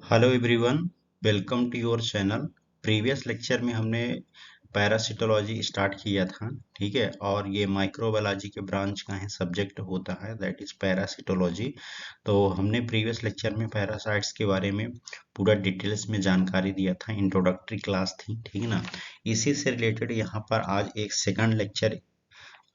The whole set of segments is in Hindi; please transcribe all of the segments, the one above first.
Hello everyone, welcome to your channel. Previous lecture में हमने पैरासिटोलॉजी स्टार्ट किया था, ठीक है। और ये माइक्रोबायोलॉजी के ब्रांच का है सब्जेक्ट होता है, दैट इज पैरासिटोलॉजी। तो हमने प्रीवियस लेक्चर में पैरासाइट्स के बारे में पूरा डिटेल्स में जानकारी दिया था, इंट्रोडक्टरी क्लास थी, ठीक है ना। इसी से रिलेटेड यहाँ पर आज एक सेकंड लेक्चर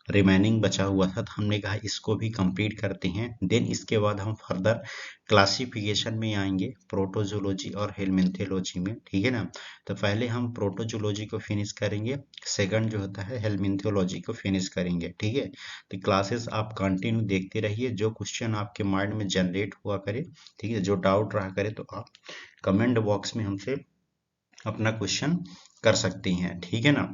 रिमेनिंग बचा हुआ था, तो हमने कहा इसको भी कंप्लीट करते हैं। देन इसके बाद हम फर्दर क्लासिफिकेशन में आएंगे, प्रोटोजोलॉजी और हेलमिंथोलॉजी में, ठीक है ना। तो पहले हम प्रोटोजोलॉजी को फिनिश करेंगे, सेकंड जो होता है हेलमिंथोलॉजी को फिनिश करेंगे, ठीक है। तो क्लासेस आप कंटिन्यू देखते रहिए, जो क्वेश्चन आपके माइंड में जनरेट हुआ करे, ठीक है, जो डाउट रहा करे, तो आप कमेंट बॉक्स में हमसे अपना क्वेश्चन कर सकते हैं, ठीक है ना।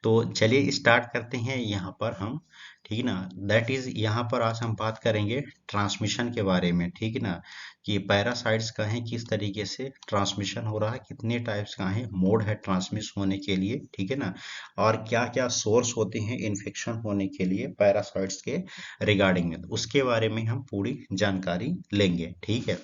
तो चलिए स्टार्ट करते हैं यहाँ पर हम, ठीक है ना। दैट इज यहाँ पर आज हम बात करेंगे ट्रांसमिशन के बारे में, ठीक है ना, कि पैरासाइट्स का है, किस तरीके से ट्रांसमिशन हो रहा है, कितने टाइप्स का है, मोड है ट्रांसमिट होने के लिए, ठीक है ना। और क्या क्या सोर्स होते हैं इन्फेक्शन होने के लिए पैरासाइट्स के रिगार्डिंग में, उसके बारे में हम पूरी जानकारी लेंगे, ठीक है।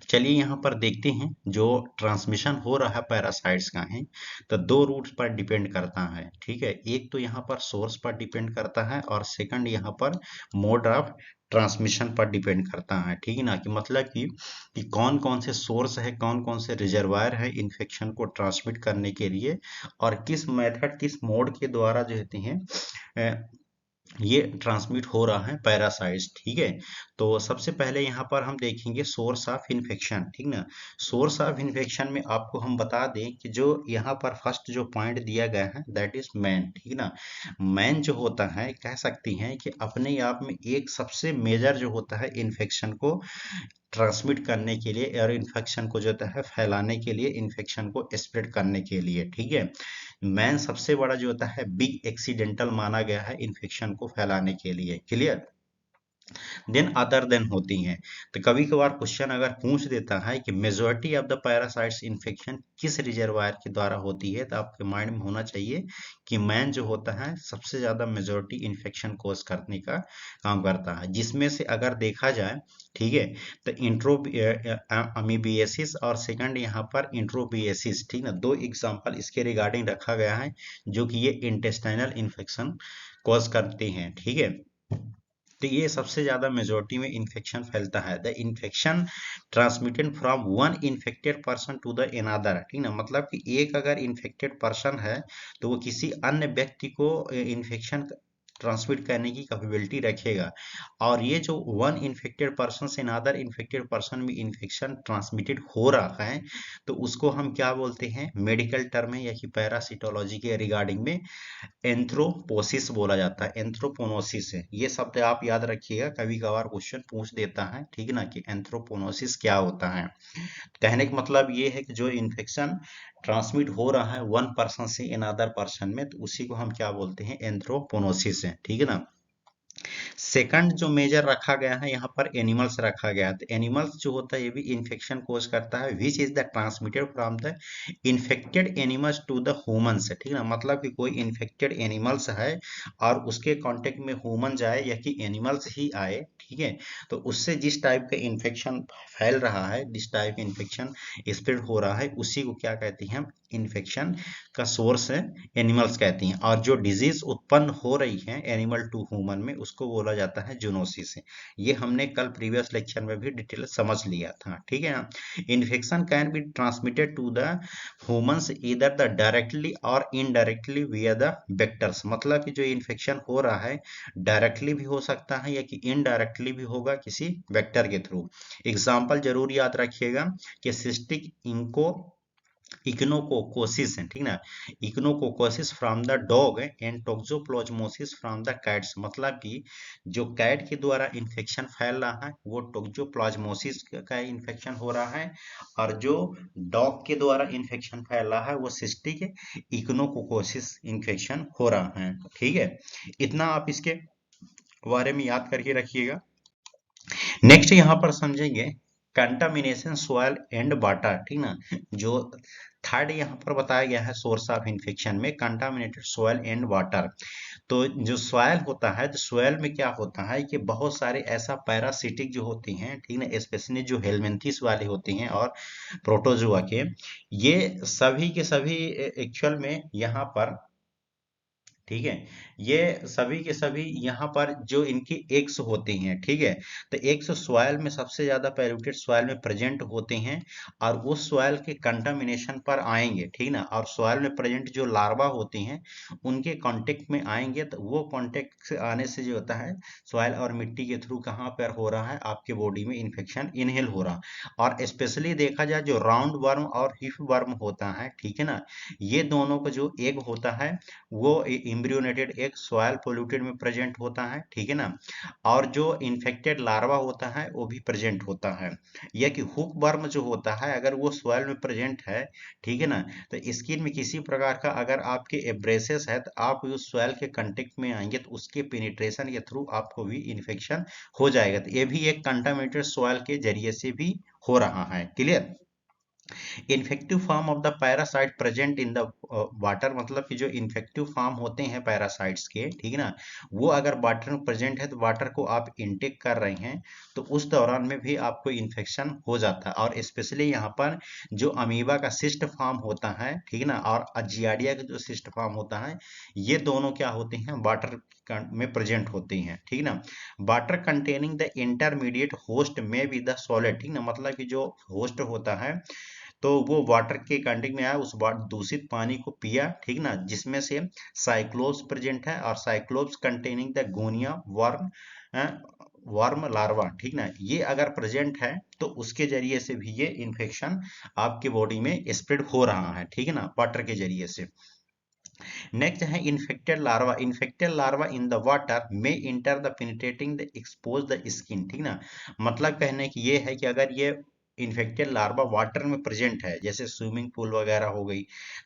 चलिए यहाँ पर देखते हैं जो ट्रांसमिशन हो रहा है पैरासाइट्स का है, तो दो रूट्स पर डिपेंड करता है, ठीक है। एक तो यहाँ पर सोर्स पर डिपेंड करता है और सेकंड यहाँ पर मोड ऑफ ट्रांसमिशन पर डिपेंड करता है, ठीक है ना। कि मतलब कि कौन कौन से सोर्स है, कौन कौन से रिजर्वायर है इन्फेक्शन को ट्रांसमिट करने के लिए, और किस मेथड, किस मोड के द्वारा जो होते हैं ये ट्रांसमिट हो रहा है पैरासाइट्स, ठीक है। तो सबसे पहले यहाँ पर हम देखेंगे सोर्स ऑफ इन्फेक्शन, ठीक ना। सोर्स ऑफ इन्फेक्शन में आपको हम बता दें कि जो यहाँ पर फर्स्ट जो पॉइंट दिया गया है दैट इज मैन, ठीक ना। मैन जो होता है, कह सकती हैं कि अपने आप में एक सबसे मेजर जो होता है इन्फेक्शन को ट्रांसमिट करने के लिए और इन्फेक्शन को जो होता है फैलाने के लिए, इन्फेक्शन को स्प्रेड करने के लिए, ठीक है। मैन सबसे बड़ा जो होता है बिग एक्सीडेंटल माना गया है इन्फेक्शन को फैलाने के लिए, क्लियर। देन अदर देन होती हैं। तो कभी कभार क्वेश्चन अगर पूछ देता है कि majority of the parasites infection किस रिजर्वायर के द्वारा होती है, तो आपके माइंड में होना चाहिए कि मैन जो होता है सबसे ज्यादा मेजोरिटी इन्फेक्शन कोज करने का काम करता है, जिसमें से अगर देखा जाए, ठीक है, तो इंट्रो अमीबिएसिस और सेकंड यहाँ पर इंट्रोबिएसिस, ठीक ना, दो एग्जांपल इसके रिगार्डिंग रखा गया है, जो कि ये इंटेस्टाइनल इन्फेक्शन कॉज करते हैं, ठीक है। तो ये सबसे ज्यादा मेजोरिटी में इन्फेक्शन फैलता है। The infection transmitted from one infected person to the another, ठीक ना। मतलब कि एक अगर इन्फेक्टेड पर्सन है तो वो किसी अन्य व्यक्ति को इन्फेक्शन ट्रांसमिट करने की कैपेबिलिटी रखेगा। और ये जो वन इन्फेक्टेड पर्सन से अनदर इन्फेक्टेड पर्सन में इन्फेक्शन ट्रांसमिटेड हो रहा है, तो उसको हम क्या बोलते हैं मेडिकल टर्म में, या कि पैरासिटोलॉजी के रिगार्डिंग में एंथ्रोपोसिस बोला जाता है, एंथ्रोपोनोसिस है ये शब्द आप याद रखिएगा, कभी कभार क्वेश्चन पूछ देता है, ठीक है ना, कि एंथ्रोपोनोसिस क्या होता है। कहने का मतलब ये है कि जो इन्फेक्शन ट्रांसमिट हो रहा है वन पर्सन से अनदर पर्सन में, तो उसी को हम क्या बोलते हैं एंथ्रोपोनोसिस है, ठीक है ना। सेकंड जो मेजर रखा गया है यहाँ पर एनिमल्स रखा गया है, तो एनिमल्स जो होता है ये भी इन्फेक्शन कोज करता है, which is the transmitted from the infected animals to the humans, ठीक है ना। मतलब कि कोई इन्फेक्टेड एनिमल्स है और उसके कांटेक्ट में ह्यूमन जाए या कि एनिमल्स ही आए, ठीक है, तो उससे जिस टाइप का इन्फेक्शन फैल रहा है, जिस टाइप का इन्फेक्शन स्प्रेड हो रहा है, उसी को क्या कहते हैं हम इन्फेक्शन का सोर्स है एनिमल्स कहती हैं। और जो डिजीज उत्पन्न हो रही है एनिमल टू ह्यूमन में, उसको बोला जाता है जूनोसिस। ये हमने कल प्रीवियस लेक्चर में भी डिटेल समझ लिया था, ठीक है ना। Infection can be transmitted to the humans either the directly और इनडायरेक्टली विया द वेक्टर्स। मतलब कि जो इन्फेक्शन हो रहा है डायरेक्टली भी हो सकता है या कि इनडायरेक्टली भी होगा किसी वेक्टर के थ्रू। एग्जाम्पल जरूर याद रखिएगा कि सिस्टिक इंको इक्नोकोकोसिस है, ठीक ना। Echinococcosis from the dog and toxoplasmosis from the cats. मतलब कि जो कैट के द्वारा इन्फेक्शन फैल रहा है वो टोक्सोप्लाज्मोसिस का इन्फेक्शन हो रहा है, और जो डॉग के द्वारा इन्फेक्शन फैल रहा है वो सिस्टिक इक्नोकोकोसिस इन्फेक्शन हो रहा है, ठीक है। इतना आप इसके बारे में याद करके रखिएगा। नेक्स्ट यहाँ पर समझेंगे कंटामिनेशन सॉइल एंड वाटर, ठीक ना। जो थर्ड यहाँ पर बताया गया है सोर्स ऑफ इन्फेक्शन में कंटामिनेटेड सॉइल एंड वाटर। तो जो सॉयल होता है, तो सॉयल में क्या होता है कि बहुत सारे ऐसा पैरासिटिक जो होते हैं, ठीक ना, स्पेशली जो हेलमिंथिस वाले होते हैं और प्रोटोजुआ के, ये सभी के सभी एक्चुअल में यहाँ पर, ठीक है, ये सभी के सभी यहाँ पर जो इनकी एग्स होते हैं, ठीक है, तो एग्स सॉइल में सबसे ज्यादा पैल्यूटेड सॉइल में प्रेजेंट होते हैं और वो सॉइल के कंटामिनेशन पर आएंगे, ठीक ना, और सॉइल में प्रेजेंट जो लार्वा होते हैं उनके कांटेक्ट में आएंगे, तो वो कांटेक्ट से आने से जो होता है सॉइल और मिट्टी के थ्रू कहाँ पर हो रहा है, आपके बॉडी में इन्फेक्शन इनहेल हो रहा। और स्पेशली देखा जाए जो राउंड वर्म और हिप वर्म होता है, ठीक है ना, ये दोनों का जो एग होता है वो इम्ब्रियोनेटेड एग सॉयल पोल्यूटेड में प्रेजेंट होता है, ठीक है ना, और जो इन्फेक्टेड लार्वा होता है वो भी प्रेजेंट होता है। यह कि हुक वर्म जो होता है अगर वो सॉयल में प्रेजेंट है, ठीक है ना, तो स्किन में किसी प्रकार का अगर आपके एब्रेसेस है तो आप उस सॉयल के कांटेक्ट में आएंगे तो उसके पेनिट्रेशन के थ्रू आपको भी इन्फेक्शन हो जाएगा। तो ये भी एक कंटामिनेटेड सॉयल के जरिए से भी हो रहा है। Clear? Infective form of the parasite present in the water, मतलब कि जो इन्फेक्टिव फॉर्म होते हैं पैरासाइट्स के, ठीक है ना, वो अगर वाटर में प्रेजेंट है तो वाटर को आप इनटेक कर रहे हैं तो उस दौरान में भी आपको इन्फेक्शन हो जाता है। और स्पेशली यहाँ पर जो अमीबा का सिस्ट फॉर्म होता है, ठीक है ना, और अजियाडिया का जो सिस्ट फॉर्म होता है, ये दोनों क्या होते हैं, वाटर में प्रेजेंट होते हैं, ठीक ना। Water containing the intermediate host में बी द सॉलिड, ठीक ना, मतलब कि जो होस्ट होता है तो वो वाटर के कंटेक्ट में आया, उस दूषित पानी को पिया, ठीक ना, जिसमें से साइक्लोप्स प्रेजेंट है और cyclops containing the guinea worm, worm larva, ठीक ना, ये अगर प्रेजेंट है तो उसके जरिए से भी ये इन्फेक्शन आपके बॉडी में स्प्रेड हो रहा है, ठीक है ना, वाटर के जरिए से। नेक्स्ट है infected larva. Infected larva in the water में enter the penetrating the expose the skin, ठीक ना, मतलब कहने की ये है कि अगर ये इन्फेक्टेड लार्वा वाटर में प्रेजेंट है, जैसे स्विमिंग पूल वगैरह हो गई,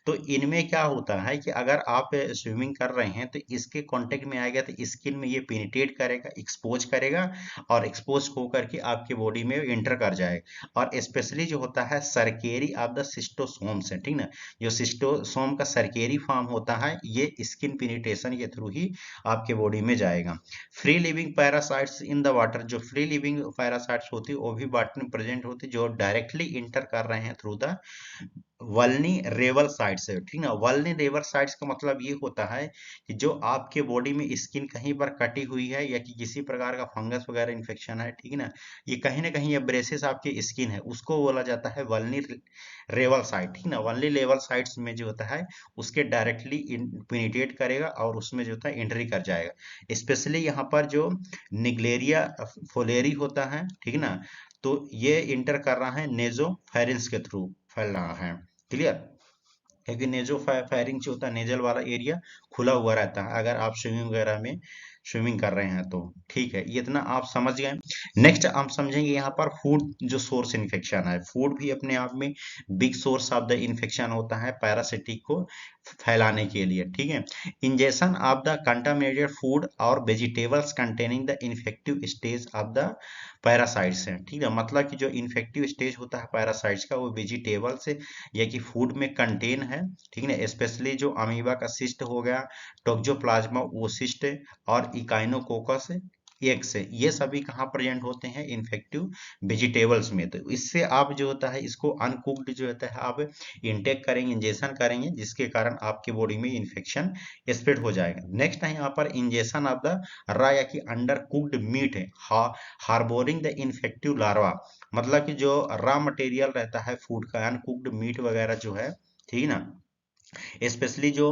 तो इनमें क्या होता है कि अगर आप स्विमिंग कर रहे हैं तो इसके कांटेक्ट में आएगा तो स्किन में ये पेनिट्रेट करेगा, एक्सपोज करेगा और एक्सपोज होकर के आपके बॉडी में इंटर कर जाएगा। और स्पेशली जो होता है सरकेरी ऑफ द सिस्टोसोम्स है, ठीक ना, जो सिस्टोसोम का सरकेरी फॉर्म होता है ये स्किन पेनिट्रेशन के थ्रू ही आपके बॉडी में जाएगा। Free living parasites in the water, जो फ्री लिविंग पैरासाइट्स होती है वो भी वाटर में प्रेजेंट होती है, जो डायरेक्टली इंटर कर रहे हैं थ्रू द वल्नी रेवल साइट्स है, ठीक ना। वल्नी रेवल साइट्स का मतलब ये होता है कि जो आपके बॉडी में स्किन कहीं पर कटी हुई है या कि किसी प्रकार का फंगस वगैरह इन्फेक्शन है, ठीक है ना, ये कहीं ना कहीं एब्रेसिस आपकी स्किन है, उसको बोला जाता है वल्नी रेवल साइट, ठीक ना। वल्नी लेवल साइट्स में जो होता है उसके डायरेक्टली पेनिट्रेट करेगा और उसमें जो होता है एंट्री कर जाएगा। स्पेशली यहाँ पर जो निग्लेरिया फोलेरी होता है, ठीक ना, तो ये इंटर कर रहा है नेजो फेरेंस के थ्रू फैल रहा है। क्लियर? क्योंकि नेजो फायरिंग जो होता है नेजल वाला एरिया खुला हुआ रहता है अगर आप स्विमिंग वगैरह में स्विमिंग कर रहे हैं तो, ठीक है, ये इतना आप समझ गए। नेक्स्ट हम समझेंगे यहाँ पर फूड जो सोर्स इन्फेक्शन है। फूड भी अपने आप में big source of the infection होता है पैरासिटिक को फैलाने के लिए, ठीक है। Injection of the contaminated food और vegetables containing the infective stage of the parasites है, ठीक है, मतलब कि जो इन्फेक्टिव स्टेज होता है पैरासाइट्स का वो वेजिटेबल से या कि फूड में कंटेन है, ठीक है, स्पेशली जो अमीबा का सिस्ट हो गया, टोक्जोप्लाज्मा ओसिस्ट और इकाइनोकोकस एक से, ये सभी कहाँ प्रेजेंट होते हैं, इन्फेक्टिव वेजिटेबल्स में। तो इससे आप जो होता है इसको अनकुक्ड जो होता है आप इंटेक करेंगे, इंजेक्शन करेंगे, जिसके कारण आपके बॉडी में इन्फेक्शन स्प्रेड हो जाएगा। नेक्स्ट है यहाँ पर इंजेक्शन ऑफ द रॉ या कि अंडर कुक्ड मीट है, हार्बोरिंग द इन्फेक्टिव लार्वा, मतलब कि जो रॉ मटेरियल रहता है फूड का, अनकुक्ड मीट वगैरह जो है, ठीक है ना, स्पेशली जो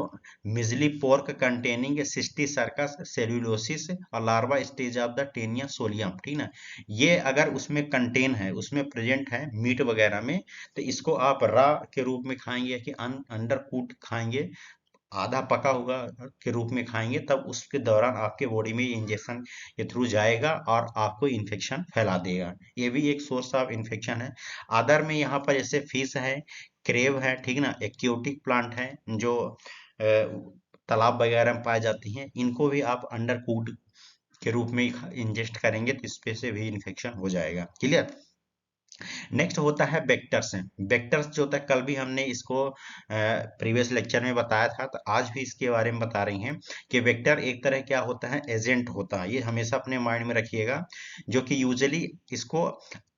मिजली पोर्क कंटेनिंग सिस्टी सर्कस सेल्यूलोसिस और larva stage of the Taenia solium, ठीक ना, ये अगर उसमें कंटेन है, उसमें प्रेजेंट है मीट वगैरह में, तो इसको आप रॉ के रूप में खाएंगे कि अंडर कुक्ड खाएंगे, आधा पका हुआ के रूप में खाएंगे, तब उसके दौरान आपके बॉडी में इंजेक्शन के थ्रू जाएगा और आपको इन्फेक्शन फैला देगा। ये भी एक सोर्स ऑफ इन्फेक्शन है। अदर में यहाँ पर जैसे फिश है, क्रेव है, ठीक ना, एक्योटिक प्लांट है जो तालाब वगैरह में पाए जाती हैं, इनको भी आप अंडर कुक्ड के रूप में इंजेस्ट करेंगे तो इस पे से भी इन्फेक्शन हो जाएगा। क्लियर? नेक्स्ट होता है वेक्टर्स। वेक्टर्स जो होता है, कल भी हमने इसको प्रीवियस लेक्चर में बताया था, तो आज भी इसके बारे में बता रही हैं कि वेक्टर एक तरह क्या होता है, एजेंट होता है। ये हमेशा अपने माइंड में रखिएगा, जो कि यूजुअली इसको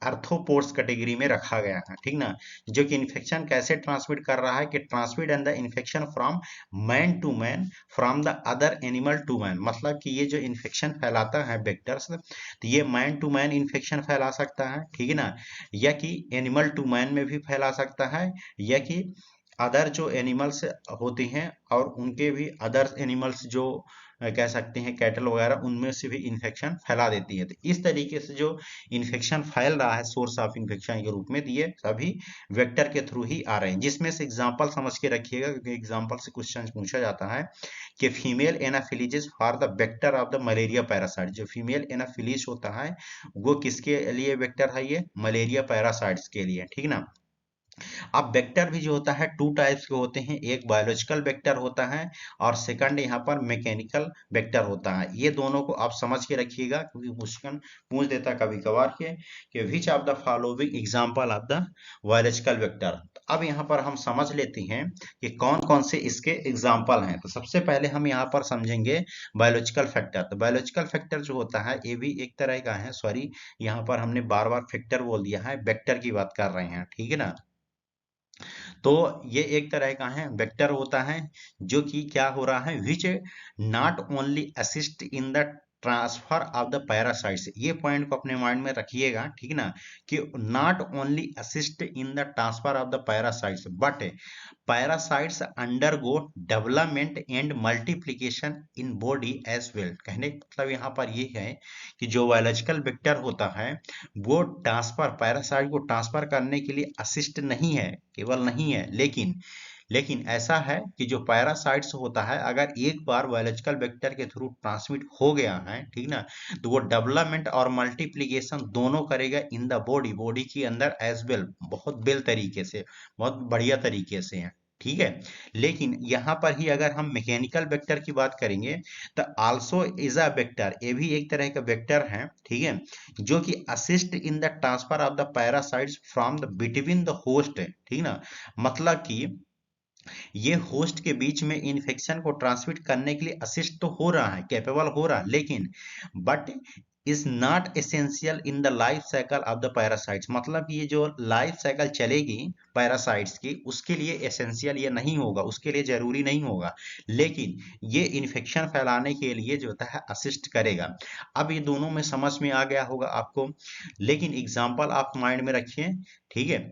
आर्थ्रोपोड्स कैटेगरी में रखा गया है, ठीक ना। जो कि इन्फेक्शन कैसे ट्रांसमिट कर रहा है, कि transmit and the infection from man to man, from the other animal to man. मतलब कि ये जो इन्फेक्शन फैलाता है वेक्टर्स, तो ये मैन टू मैन इन्फेक्शन फैला सकता है, ठीक है ना, या कि एनिमल टू मैन में भी फैला सकता है, या कि अदर जो एनिमल्स होती हैं और उनके भी अदर एनिमल्स जो कह सकते हैं कैटल वगैरह, उनमें से भी इन्फेक्शन फैला देती है। तो इस तरीके से जो इन्फेक्शन फैल रहा है सोर्स ऑफ इन्फेक्शन के रूप में, तो ये सभी वेक्टर के थ्रू ही आ रहे हैं। जिसमें से एग्जांपल समझ के रखिएगा, क्योंकि एग्जांपल से क्वेश्चन पूछा जाता है कि female Anopheles for the vector of the malaria parasite. जो फीमेल एनाफिलीज होता है वो किसके लिए वेक्टर है, ये मलेरिया पैरासाइट्स के लिए, ठीक ना। अब वेक्टर भी जो होता है टू टाइप्स के होते हैं, एक बायोलॉजिकल वेक्टर होता है और सेकंड यहाँ पर मैकेनिकल वेक्टर होता है। ये दोनों को आप समझ के रखिएगा, क्योंकि क्वेश्चन पूछ देता कभी कभार के कि which of the following example of the biological vector. अब यहाँ पर हम समझ लेते हैं कि कौन कौन से इसके एग्जाम्पल हैं। तो सबसे पहले हम यहाँ पर समझेंगे बायोलॉजिकल फैक्टर। तो बायोलॉजिकल फैक्टर जो होता है ये भी एक तरह का है, सॉरी यहाँ पर हमने बार बार फैक्टर बोल दिया है, वेक्टर की बात कर रहे हैं, ठीक है ना। तो ये एक तरह का है वेक्टर होता है, जो कि क्या हो रहा है, which not only assist in the transfer of the parasites. ये पॉइंट को अपने माइंड में रखिएगा, ठीक ना, कि not only assist in the transfer of the parasites but parasites undergo development and multiplication in body as well. कहने का मतलब यहाँ पर ये है कि जो बायोलॉजिकल वेक्टर होता है वो ट्रांसफर, पैरासाइट को ट्रांसफर करने के लिए असिस्ट नहीं है, केवल नहीं है, लेकिन ऐसा है कि जो पैरासाइट्स होता है अगर एक बार बायोलॉजिकल वेक्टर के थ्रू ट्रांसमिट हो गया है, ठीक ना, तो वो डेवलपमेंट और मल्टीप्लिकेशन दोनों करेगा इन द बॉडी, बॉडी के अंदर एज वेल, बहुत बेल तरीके से, बहुत बढ़िया तरीके से है, ठीक है। लेकिन यहाँ पर ही अगर हम मैकेनिकल वेक्टर की बात करेंगे तो आल्सो इज अ वेक्टर, ये भी एक तरह का वेक्टर है, ठीक है, जो कि assist in the transfer of the parasites from the between the host, ठीक ना। मतलब कि ये होस्ट के बीच में इन्फेक्शन को ट्रांसमिट करने के लिए असिस्ट तो हो रहा है, कैपेबल हो रहा है, लेकिन but is not essential in the life cycle of the parasites. मतलब ये जो लाइफ साइकिल चलेगी पैरासाइट्स की, उसके लिए एसेंशियल ये नहीं होगा, उसके लिए जरूरी नहीं होगा, लेकिन ये इन्फेक्शन फैलाने के लिए जो होता है असिस्ट करेगा। अब ये दोनों में समझ में आ गया होगा आपको, लेकिन एग्जाम्पल आप माइंड में रखिए, ठीक है।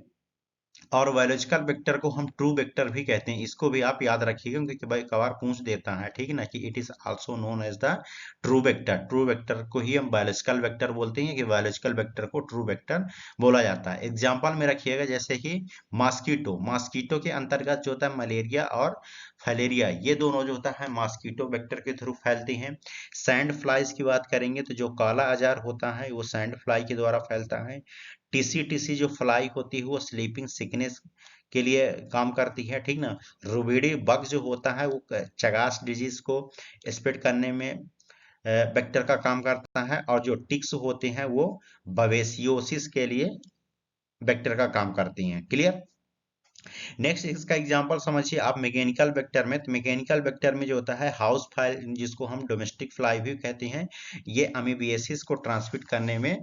और बायोलॉजिकल वेक्टर को हम ट्रू वेक्टर भी कहते हैं, इसको भी आप याद रखिएगा, क्योंकि भाई कभार पूछ देता है, ठीक है ना, कि it is also known as the true vector. True vector को ही हम बायोलॉजिकल वेक्टर बोलते हैं, कि बायोलॉजिकल वेक्टर को ट्रू वेक्टर बोला जाता है। एग्जाम्पल में रखिएगा जैसे कि मॉस्किटो, मॉस्किटो के अंतर्गत जो होता है मलेरिया और फैलेरिया, ये दोनों जो होता है मॉस्किटो वेक्टर के थ्रू फैलते हैं। सैंड फ्लाइज की बात करेंगे तो जो काला अजार होता है वो सैंड फ्लाई के द्वारा फैलता है। टीसी टीसी जो फ्लाई होती है वो स्लीपिंग सिकनेस के लिए काम करती है, ठीक ना। रुबीडी बग जो होता है वो चगास डिजीज को स्प्रेड करने में वेक्टर का काम करता है, और जो टिक्स होते हैं वो बवेसियोसिस के लिए वेक्टर का काम करती हैं। क्लियर। नेक्स्ट इसका एग्जांपल समझिए आप मैकेनिकल वेक्टर में। तो मैकेनिकल वेक्टर में जो होता है हाउस फ्लाई, जिसको हम डोमेस्टिक फ्लाई भी कहते हैं, ये अमीबियासिस को ट्रांसमिट करने में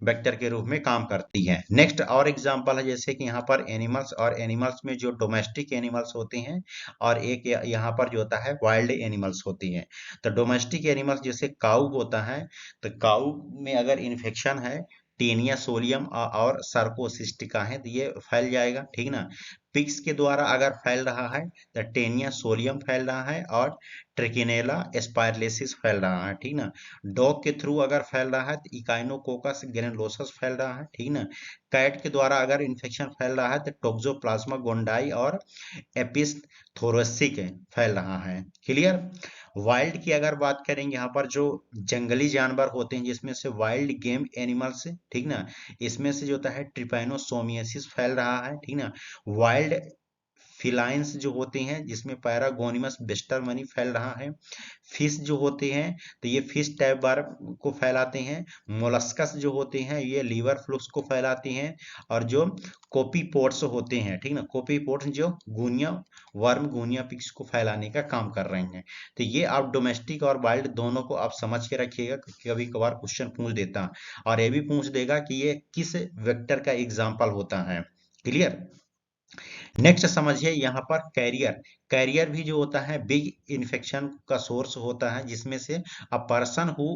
वेक्टर के रूप में काम करती है। नेक्स्ट और एग्जांपल है जैसे कि यहाँ पर एनिमल्स, और एनिमल्स में जो डोमेस्टिक एनिमल्स होते हैं और एक यहाँ पर जो होता है वाइल्ड एनिमल्स होती हैं। तो डोमेस्टिक एनिमल्स जैसे काऊ होता है, तो काऊ में अगर इन्फेक्शन है टेनिया सोलियम और सर्कोसिस्टिका है तो ये फैल जाएगा, ठीक ना। पिग्स के द्वारा अगर फैल रहा है तो टेनिया सोलियम फैल रहा है और ट्रिकिनेला स्पाइरलिसिस फैल रहा है, ठीक ना। डॉग के थ्रू अगर फैल रहा है तो इकाइनोकोकस ग्रेनुलोसस फैल रहा है, ठीक ना। कैट के द्वारा अगर इन्फेक्शन फैल रहा है तो टोक्सोप्लाज्मा गोंडाई और एपिस थोरेसिक फैल रहा है। क्लियर। वाइल्ड की अगर बात करेंगे, यहाँ पर जो जंगली जानवर होते हैं जिसमें से वाइल्ड गेम एनिमल्स, ठीक ना, इसमें से जो होता है ट्रिपैनोसोमियासिस फैल रहा है, ठीक ना। वाइल्ड फिलाइंस जो होते हैं जिसमें पैरागोनिमस बेस्टरमनी फैल रहा है, फिश जो होते हैं तो ये फिश टाइप वर्म को फैलाते हैं, मोलस्कस जो होते हैं ये लीवर फ्लूक्स को फैलाते हैं, और जो कोपीपोड्स होते हैं, ठीक ना, कोपीपोड्स जो गुनिया वर्म गुनिया पिग्स को फैलाने का काम कर रहे हैं। तो ये आप डोमेस्टिक और वाइल्ड दोनों को आप समझ के रखिएगा, कभी कभार क्वेश्चन पूछ देता और ये भी पूछ देगा कि ये किस वेक्टर का एग्जाम्पल होता है। क्लियर। नेक्स्ट समझिए यहाँ पर कैरियर। कैरियर भी जो होता है बिग इन्फेक्शन का सोर्स होता है, जिसमें से a person who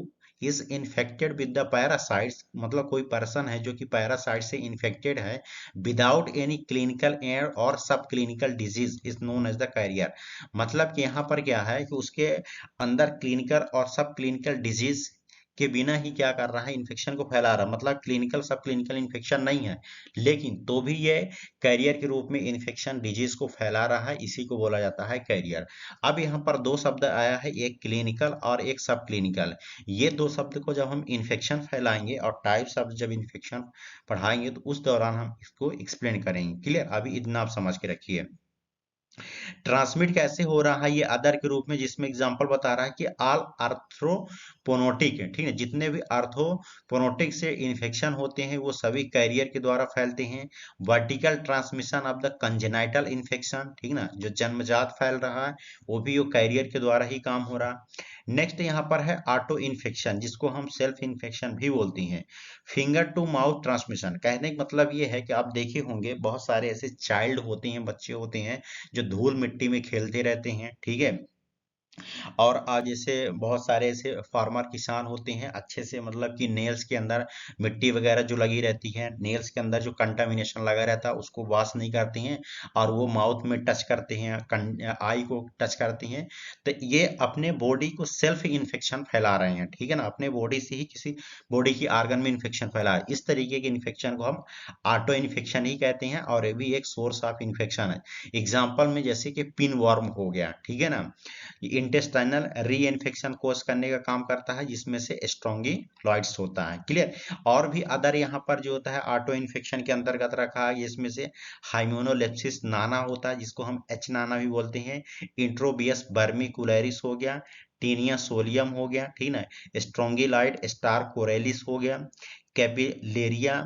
is infected with the parasites, मतलब कोई पर्सन है जो कि पैरासाइट से इन्फेक्टेड है विदाउट एनी क्लिनिकल एयर और subclinical disease is known as the carrier. मतलब कि यहाँ पर क्या है कि उसके अंदर क्लिनिकल और सब क्लिनिकल डिजीज के बिना ही क्या कर रहा है, इन्फेक्शन को फैला रहा है। मतलब क्लिनिकल सब क्लिनिकल इन्फेक्शन नहीं है, लेकिन तो भी ये कैरियर के रूप में इन्फेक्शन डिजीज को फैला रहा है, इसी को बोला जाता है कैरियर। अब यहाँ पर दो शब्द आया है, एक क्लिनिकल और एक सब क्लिनिकल। ये दो शब्द को जब हम इन्फेक्शन फैलाएंगे और टाइप्स ऑफ जब इन्फेक्शन पढ़ाएंगे तो उस दौरान हम इसको एक्सप्लेन करेंगे। क्लियर। अभी इतना आप समझ के रखिए। ट्रांसमिट कैसे हो रहा है ये अदर के रूप में, जिसमें एग्जांपल बता रहा है कि ऑल आर्थ्रोपोनोटिक है, ठीक है, जितने भी आर्थ्रोपोनोटिक से इन्फेक्शन होते हैं वो सभी कैरियर के द्वारा फैलते हैं। Vertical transmission of the congenital infection, ठीक ना, जो जन्मजात फैल रहा है वो भी वो कैरियर के द्वारा ही काम हो रहा। नेक्स्ट यहाँ पर है ऑटो इन्फेक्शन, जिसको हम सेल्फ इन्फेक्शन भी बोलती हैं। फिंगर टू माउथ ट्रांसमिशन, कहने का मतलब ये है कि आप देखे होंगे बहुत सारे ऐसे चाइल्ड होते हैं, बच्चे होते हैं जो धूल मिट्टी में खेलते रहते हैं, ठीक है। और आज जैसे बहुत सारे ऐसे फार्मर किसान होते हैं अच्छे से, मतलब कि नेल्स के अंदर मिट्टी वगैरह जो लगी रहती है, नेल्स के अंदर जो कंटामिनेशन लगा रहता है उसको वॉश नहीं करते हैं और वो माउथ में टच करते हैं, आई को टच करते हैं, तो ये अपने बॉडी को सेल्फ इन्फेक्शन फैला रहे हैं, ठीक है ना, अपने बॉडी से ही किसी बॉडी की आर्गन में इन्फेक्शन फैला है। इस तरीके के इन्फेक्शन को हम ऑटो इन्फेक्शन ही कहते हैं और ये भी एक सोर्स ऑफ इन्फेक्शन है। एग्जाम्पल में जैसे कि पिन वर्म हो गया, ठीक है ना, इंटेस्टाइनल री इन्फेक्शन कोज करने का काम करता है, जिसमें से स्ट्रोंगिलॉइड्स होता है। क्लियर। और भी अदर यहाँ पर जो होता है ऑटो इन्फेक्शन के अंतर्गत रखा है, इसमें से हाइमोनोलेप्सिस नाना होता है, जिसको हम एच नाना भी बोलते हैं। इंट्रोबियस बर्मिकुलरिस हो गया, टीनिया सोलियम हो गया, ठीक ना, स्ट्रोंगिलाइड स्टार कोरेलिस हो गया, कैपिलेरिया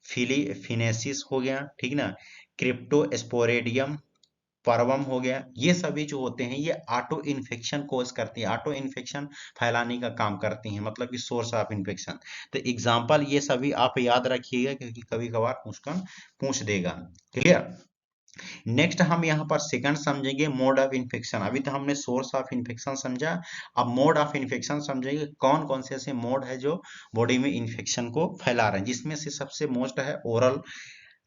फिलिफिनेसिस हो गया, ठीक ना, क्रिप्टोस्पोरेडियम परवम हो गया। ये सभी जो होते हैं ये ऑटो इन्फेक्शन कोज करती है, ऑटो इन्फेक्शन फैलाने का काम करती हैं, मतलब कि सोर्स ऑफ इन्फेक्शन। तो एग्जांपल ये सभी आप याद रखिएगा क्योंकि कभी कभार क्वेश्चन पूछ देगा। क्लियर। नेक्स्ट हम यहाँ पर सेकंड समझेंगे मोड ऑफ इन्फेक्शन। अभी तो हमने सोर्स ऑफ इन्फेक्शन समझा, अब मोड ऑफ इन्फेक्शन समझेंगे, कौन कौन से ऐसे मोड है जो बॉडी में इन्फेक्शन को फैला रहे हैं, जिसमें से सबसे मोस्ट है ओरल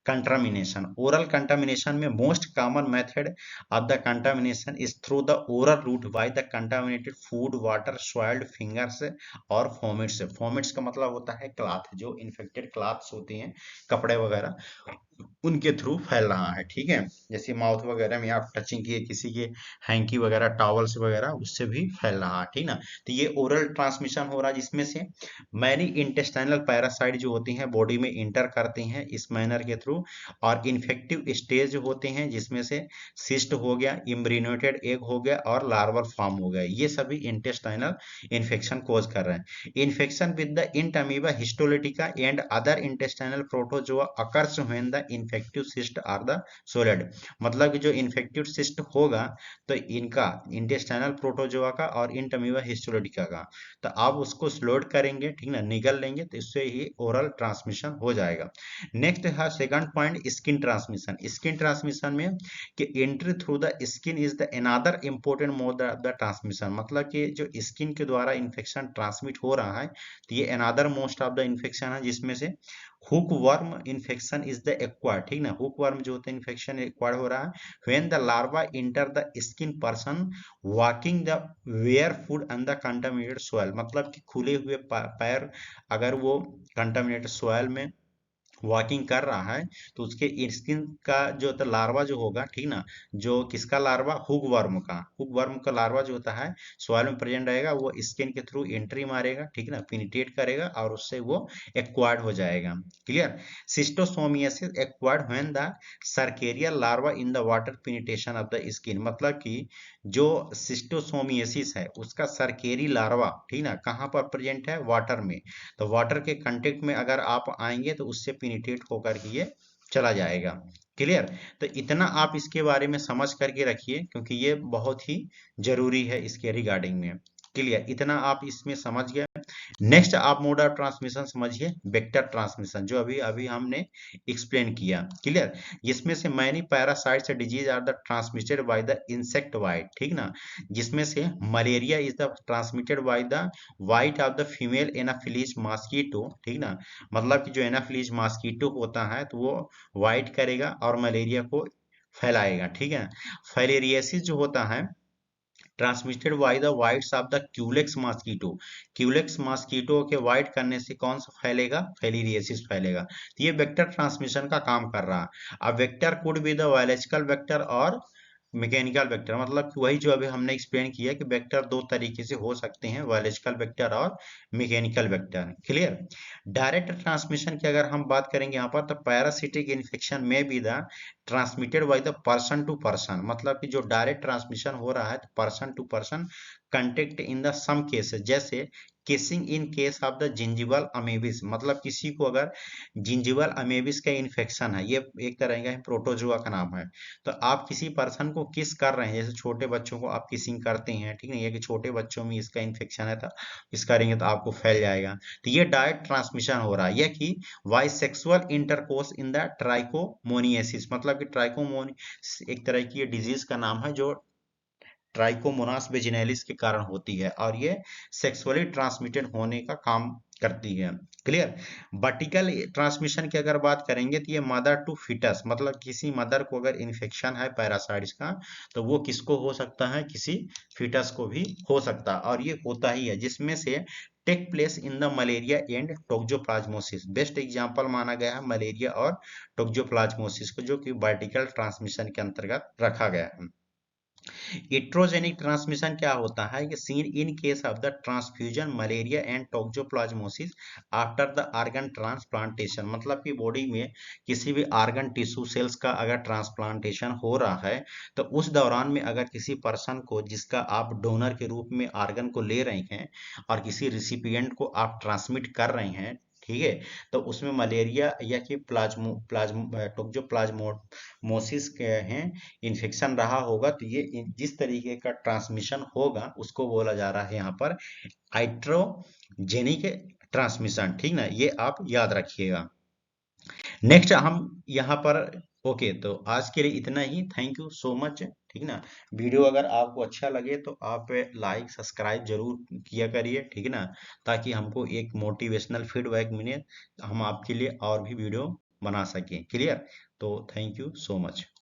contamination. Oral contamination में most common method of the contamination is through the oral route by the contaminated food, water, soiled fingers और vomits। vomits का मतलब होता है क्लॉथ, जो इन्फेक्टेड क्लॉथ्स होते हैं कपड़े वगैरह उनके थ्रू फैल रहा है, ठीक है। जैसे माउथ वगैरह में आप टचिंग किए किसी के हैंकी वगैरह टॉवल्स वगैरह, उससे भी फैल रहा है, ठीक ना। तो ये ओरल ट्रांसमिशन हो रहा है, जिसमें से मैनी इंटेस्टाइनल पैरासाइट जो होती हैं बॉडी में इंटर करते हैं इस मैनर के थ्रू, और इन्फेक्टिव स्टेज होते हैं जिसमें से सिस्ट हो गया, इम्ब्रिनोटेड एग हो गया और लार्वल फॉर्म हो गया। ये सभी इंटेस्टाइनल इन्फेक्शन कोज कर रहे हैं। Infection with the entamoeba histolytica and other intestinal protozoa occurs when the infective cyst are the swallowed. मतलब कि जो इन्फेक्टिव सिस्ट होगा तो इनका इंटेस्टाइनल प्रोटोजोआ का और इंटमीबा हिस्टोलिटिका का, तो आप उसको स्लोड करेंगे, ठीक ना, निगल लेंगे, तो इससे ही ओरल ट्रांसमिशन हो जाएगा। नेक्स्ट है second point skin transmission. Skin transmission में कि entry through the skin is the another important mode of the transmission. मतलब कि जो स्किन के द्वारा इन्फेक्शन ट्रांसमिट हो रहा है तो ये another most of the infection है, जिसमें से hook worm infection is the acquired, ठीक ना, हुक वर्म जो होता है इन्फेक्शन एक्वायर्ड हो रहा है when the larva enter the skin person walking the bare foot and the contaminated soil. मतलब कि खुले हुए पैर अगर वो कंटामिनेटेड सोयल में वॉकिंग कर रहा है तो उसके स्किन का जो होता है लार्वा जो होगा, ठीक ना, जो किसका लार्वा, हुक वर्म का लार्वा जो होता है सॉइल में प्रेजेंट रहेगा, वो स्किन के थ्रू एंट्री मारेगा, ठीक ना, पेनिट्रेट करेगा और उससे वो एक्वायर्ड हो जाएगा। Clear. Schistosomiasis acquired when the cercarial larva in the water penetration of the skin, मतलब कि जो सिस्टोसोमियासिस है उसका सरकेरी लार्वा, ठीक ना, कहाँ पर प्रेजेंट है, वाटर में। तो वाटर के कांटेक्ट में अगर आप आएंगे तो उससे पेनिट्रेट होकर के ये चला जाएगा। क्लियर। तो इतना आप इसके बारे में समझ करके रखिए क्योंकि ये बहुत ही जरूरी है इसके रिगार्डिंग में। क्लियर, इतना आप इसमें समझ गए। नेक्स्ट आप मोड ऑफ ट्रांसमिशन समझिए, वेक्टर ट्रांसमिशन, जो अभी अभी हमने एक्सप्लेन किया। क्लियर। जिसमें से many parasites disease are the transmitted by the insect bite, ठीक ना, जिसमें से malaria is the transmitted by the bite of the female anopheles mosquito, ठीक ना, मतलब कि जो एनाफिलीज मॉस्किटो होता है तो वो वाइट करेगा और मलेरिया को फैलाएगा, ठीक है। फाइलेरियासिस जो होता है transmitted by the bites of the culex mosquito, culex mosquito के वाइट करने से कौन सा फैलेगा, फाइलेरियासिस फैलेगा। तो ये वेक्टर ट्रांसमिशन का काम कर रहा है। अब vector could be the biological vector और मैकेनिकल वेक्टर, मतलब कि वही जो अभी हमने एक्सप्लेन किया कि वेक्टर दो तरीके से हो सकते हैं, बायोलॉजिकल वेक्टर और mechanical vector. Clear. Direct transmission की अगर हम बात करेंगे यहाँ पर, तो पैरासिटिक इन्फेक्शन में भी the transmitted by the person to person, मतलब कि जो डायरेक्ट ट्रांसमिशन हो रहा है तो person to person contact in the some cases, जैसे kissing in case of the gingival amoebas, मतलब किसी को अगर जिंजिवल अमेबिस का इन्फेक्शन है, ये एक तरह का प्रोटोजुआ का नाम है, तो आप किसी पर्सन को किस कर रहे हैं, जैसे छोटे बच्चों को आप किसिंग करते हैं, ठीक है, ये कि छोटे बच्चों में इसका इन्फेक्शन है तो किस करेंगे तो आपको फैल जाएगा। तो ये डायरेक्ट ट्रांसमिशन हो रहा है। यह कि by sexual intercourse in the trichomoniasis, मतलब कि ट्राइकोमोनियसिस एक तरह की ये डिजीज का नाम है जो ट्राइकोमोनास वेजिनैलिस के कारण होती है और ये सेक्सुअली ट्रांसमिटेड होने का काम करती है। क्लियर। वर्टिकल ट्रांसमिशन की अगर बात करेंगे तो ये मदर टू फिटस, मतलब किसी मदर को अगर इन्फेक्शन है पैरासाइट्स का तो वो किसको हो सकता है, किसी फिटस को भी हो सकता है और ये होता ही है, जिसमें से take place in the malaria and toxoplasmosis, best example माना गया है मलेरिया और टोक्जोप्लाज्मोसिस को, जो कि वर्टिकल ट्रांसमिशन के अंतर्गत रखा गया है। इट्रोजेनिक ट्रांसमिशन क्या होता है कि seen in case of the transfusion malaria and toxoplasmosis after the organ transplantation, मतलब कि बॉडी में किसी भी आर्गन टिश्यू सेल्स का अगर ट्रांसप्लांटेशन हो रहा है तो उस दौरान में अगर किसी पर्सन को जिसका आप डोनर के रूप में आर्गन को ले रहे हैं और किसी रिसिपिएंट को आप ट्रांसमिट कर रहे हैं, ठीक है, तो उसमें मलेरिया या कि टोक्जोप्लाज्मोसिस के हैं इन्फेक्शन रहा होगा तो ये जिस तरीके का ट्रांसमिशन होगा उसको बोला जा रहा है यहाँ पर आइट्रोजेनिक ट्रांसमिशन, ठीक ना, ये आप याद रखिएगा। नेक्स्ट हम यहाँ पर, ओके, तो आज के लिए इतना ही। थैंक यू सो मच, ठीक ना। वीडियो अगर आपको अच्छा लगे तो आप लाइक सब्सक्राइब जरूर किया करिए, ठीक ना, ताकि हमको एक मोटिवेशनल फीडबैक मिले, हम आपके लिए और भी वीडियो बना सकें। क्लियर। तो थैंक यू सो मच।